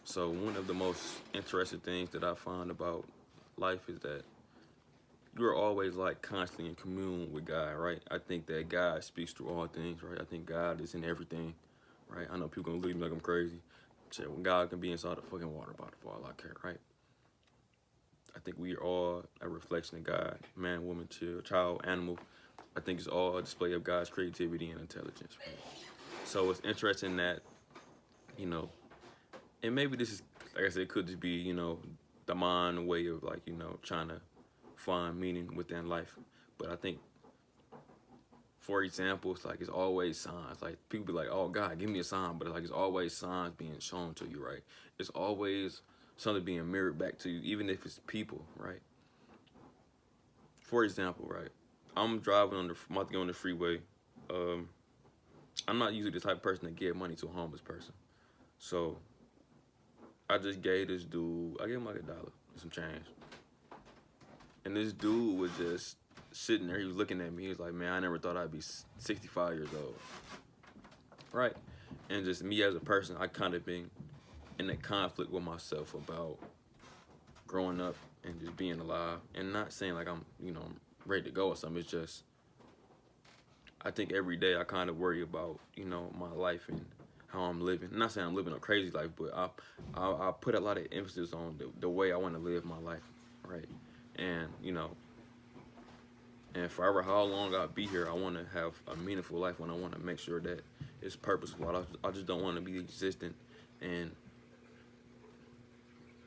So one of the most interesting things that I find about life is that you're always like constantly in commune with God, right? I think that God speaks through all things, right? I think God is in everything, right? I know people gonna look at me like I'm crazy. Shit, when God can be inside a fucking water bottle for all I care, right? I think we are all a reflection of God, man, woman, child, animal. I think it's all a display of God's creativity and intelligence, right? So it's interesting that, you know, and maybe this is, like I said, it could just be, the mind way of like, trying to find meaning within life. But I think, for example, it's like it's always signs. Like people be like, "Oh God, give me a sign," but like it's always signs being shown to you, right? It's always something being mirrored back to you, even if it's people, right? For example, right? I'm driving I'm about to go on the freeway. Um, I'm not usually the type of person to give money to a homeless person, so I just gave this dude. I gave him like $1 and some change. And this dude was just sitting there. He was looking at me. He was like, "Man, I never thought I'd be 65 years old." Right? And just me as a person, I kind of been in a conflict with myself about growing up and just being alive. And not saying like I'm ready to go or something. It's just, I think every day I kind of worry about, my life and how I'm living. I'm not saying I'm living a crazy life, but I put a lot of emphasis on the way I want to live my life, right? And, and forever, how long I'll be here, I want to have a meaningful life when I want to make sure that it's purposeful. I just don't want to be existent and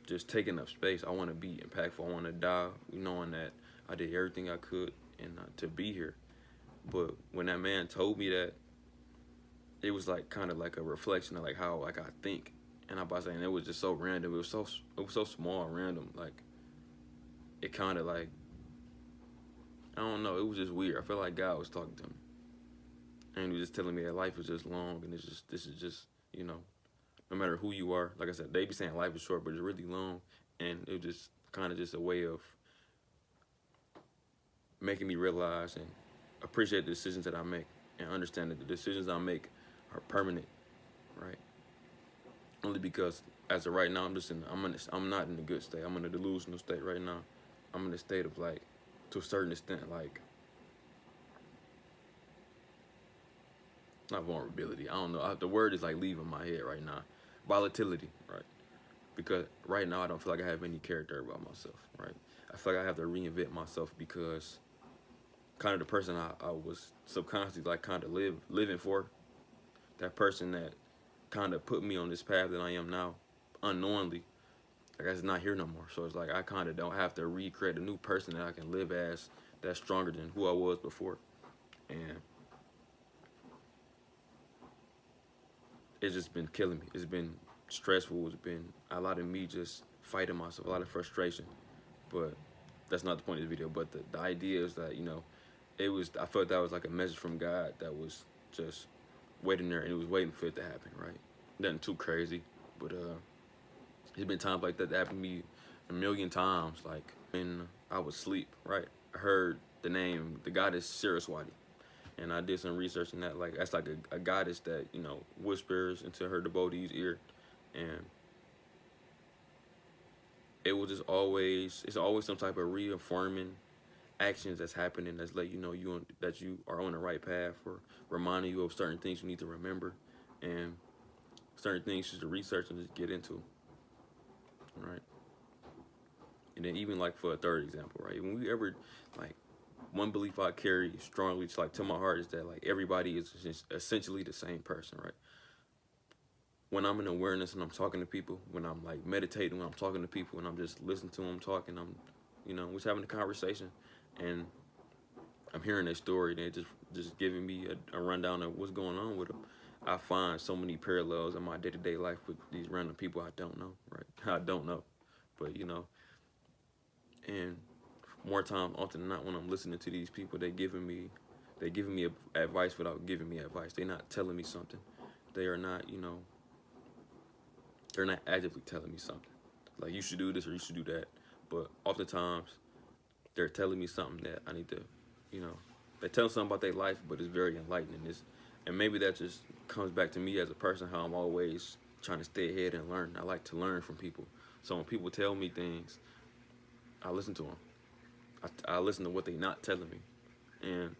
just taking up space. I want to be impactful. I want to die knowing that I did everything I could and to be here. But when that man told me that, it was like kind of like a reflection of like how like I think. And I'm about saying it was just so random. It was so small and random. Like it kind of like, I don't know. It was just weird. I felt like God was talking to me, and he was just telling me that life is just long, and this is just no matter who you are. Like I said, they be saying life is short, but it's really long, and it was just kind of just a way of making me realize and appreciate the decisions that I make, and understand that the decisions I make are permanent, right? Only because as of right now, I'm not in a good state. I'm in a delusional state right now. I'm in a state of like, to a certain extent, like not vulnerability. I don't know. The word is like leaving my head right now. Volatility, right? Because right now I don't feel like I have any character about myself, right? I feel like I have to reinvent myself because kind of the person I was subconsciously like kind of living for, that person that kind of put me on this path that I am now, unknowingly, like it's not here no more. So it's like I kind of don't have to recreate a new person that I can live as that's stronger than who I was before. And it's just been killing me. It's been stressful. It's been a lot of me just fighting myself, a lot of frustration. But that's not the point of the video. But the idea is that, I felt that was like a message from God that was just waiting there, and it was waiting for it to happen, right? Nothing too crazy, but there's been times like that happened to me a million times. Like when I was asleep, right? I heard the name, the goddess Saraswati, and I did some research in that. Like that's like a goddess that whispers into her devotee's ear, and it was just always it's always some type of reaffirming actions that's happening that's let that you are on the right path, or reminding you of certain things you need to remember, and certain things just to research and just get into, right? And then even like for a third example, right? When we ever like one belief I carry strongly, just like to my heart, is that like everybody is just essentially the same person, right? When I'm in awareness and I'm talking to people, when I'm like meditating, when I'm talking to people, and I'm just listening to them talking, we're just having a conversation, and I'm hearing their story, and they're just giving me a rundown of what's going on with them. I find so many parallels in my day-to-day life with these random people I don't know, right? I don't know, but and more times often than not, when I'm listening to these people, they're giving me advice without giving me advice. They're not telling me something. They are not, they're not actively telling me something. Like you should do this or you should do that. But oftentimes they're telling me something that I need to, they're telling something about their life, but it's very enlightening. And maybe that just comes back to me as a person, how I'm always trying to stay ahead and learn. I like to learn from people. So when people tell me things, I listen to them. I listen to what they not telling me, and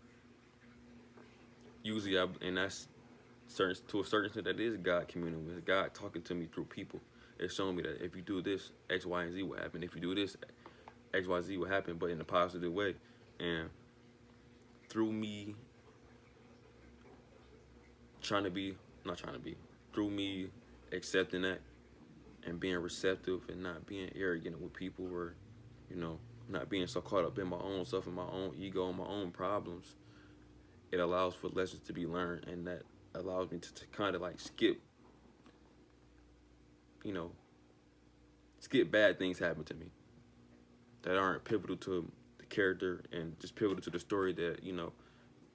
usually and that's certain to a certain extent that is God communing with God talking to me through people. It's showing me that if you do this, X, Y, and Z will happen. If you do this, X, Y, Z will happen, but in a positive way. And through me through me accepting that and being receptive and not being arrogant with people, or, you know, not being so caught up in my own stuff and my own ego and my own problems, it allows for lessons to be learned, and that allows me to kind of like skip, you know, skip bad things happen to me that aren't pivotal to the character and just pivotal to the story that, you know,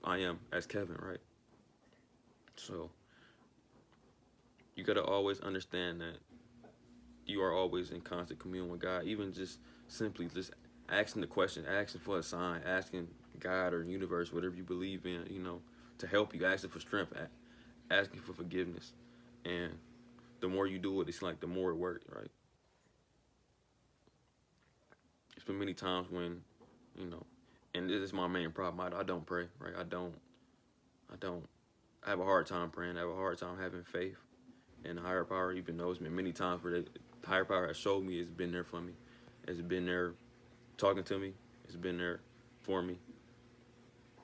I am as Kevin, right? So you gotta always understand that you are always in constant communion with God, even just simply just asking the question, asking for a sign, asking God or universe, whatever you believe in, you know, to help you, asking for strength, asking for forgiveness. And the more you do it, it's like the more it works, right? It's been many times when, you know, and this is my main problem. I don't pray, right? I have a hard time praying. I have a hard time having faith in the higher power, even though it's been many times where the higher power has showed me, it's been there for me. It's been there talking to me. It's been there for me.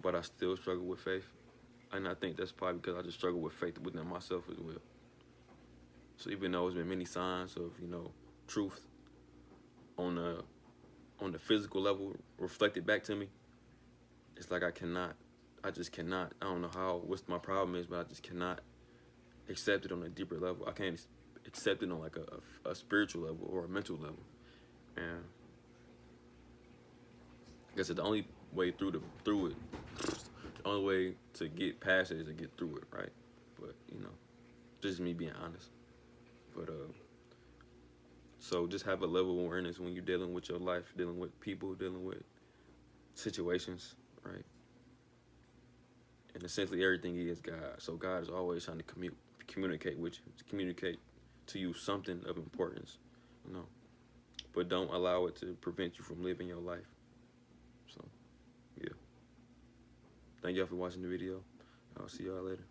But I still struggle with faith. And I think that's probably because I just struggle with faith within myself as well. So even though it's been many signs of, you know, truth on the physical level reflected back to me, it's like I just cannot, I don't know what my problem is, but I just cannot accept it on a deeper level. I can't accept it on like a spiritual level or a mental level. And I guess the only way through it, the only way to get past it is to get through it, right? But, you know, just me being honest. But so just have a level of awareness when you're dealing with your life, dealing with people, dealing with situations, right? And essentially everything is God. So God is always trying to communicate with you, to communicate to you something of importance, you know. But don't allow it to prevent you from living your life. So, yeah. Thank y'all for watching the video. I'll see y'all later.